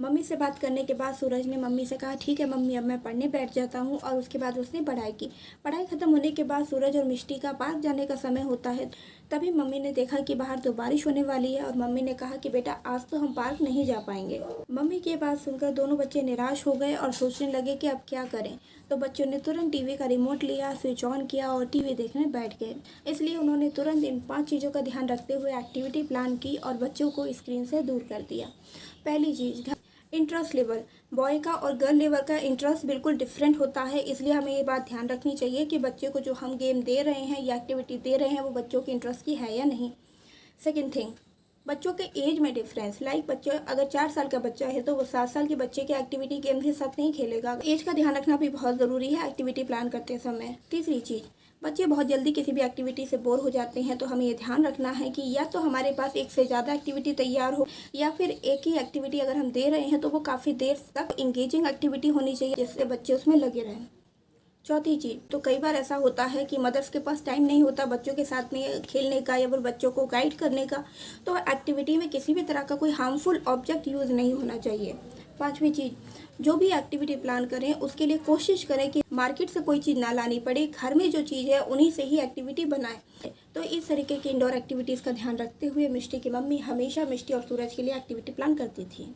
Mummy से बात करने के बाद सूरज ने मम्मी से कहा ठीक है मम्मी, अब मैं पढ़ने बैठ जाता हूँ। और उसके बाद उसने पढ़ाई की। पढ़ाई ख़त्म होने के बाद सूरज और मिष्टी का पार्क जाने का समय होता है। तभी मम्मी ने देखा कि बाहर तो बारिश होने वाली है और मम्मी ने कहा कि बेटा आज तो हम पार्क नहीं जा पाएंगे। मम्मी की बात सुनकर दोनों बच्चे निराश हो गए और सोचने लगे कि अब क्या करें। तो बच्चों ने तुरंत टीवी का रिमोट लिया, स्विच ऑन किया और टीवी देखने बैठ गए। इसलिए उन्होंने तुरंत इन 5 चीज़ों का ध्यान रखते हुए एक्टिविटी प्लान की और बच्चों को स्क्रीन से दूर कर दिया। पहली चीज़, इंटरेस्ट लेवल। बॉय का और गर्ल लेवल का इंटरेस्ट बिल्कुल डिफरेंट होता है, इसलिए हमें ये बात ध्यान रखनी चाहिए कि बच्चे को जो हम गेम दे रहे हैं या एक्टिविटी दे रहे हैं वो बच्चों के इंटरेस्ट की है या नहीं। सेकंड थिंग, बच्चों के एज में डिफरेंस। बच्चे अगर 4 साल का बच्चा है तो वो 7 साल के बच्चे के एक्टिविटी गेम के साथ नहीं खेलेगा। एज का ध्यान रखना भी बहुत ज़रूरी है एक्टिविटी प्लान करते समय। तीसरी चीज़, बच्चे बहुत जल्दी किसी भी एक्टिविटी से बोर हो जाते हैं, तो हमें ये ध्यान रखना है कि या तो हमारे पास एक से ज़्यादा एक्टिविटी तैयार हो या फिर एक ही एक्टिविटी अगर हम दे रहे हैं तो वो काफ़ी देर तक इंगेजिंग एक्टिविटी होनी चाहिए जिससे बच्चे उसमें लगे रहें। चौथी चीज़, तो कई बार ऐसा होता है कि मदर्स के पास टाइम नहीं होता बच्चों के साथ में खेलने का या फिर बच्चों को गाइड करने का, तो एक्टिविटी में किसी भी तरह का कोई हार्मफुल ऑब्जेक्ट यूज़ नहीं होना चाहिए। पांचवी चीज़, जो भी एक्टिविटी प्लान करें उसके लिए कोशिश करें कि मार्केट से कोई चीज़ ना लानी पड़े, घर में जो चीज़ है उन्हीं से ही एक्टिविटी बनाएं। तो इस तरीके की इंडोर एक्टिविटीज़ का ध्यान रखते हुए मिष्टी की मम्मी हमेशा मिष्टी और सूरज के लिए एक्टिविटी प्लान करती थी।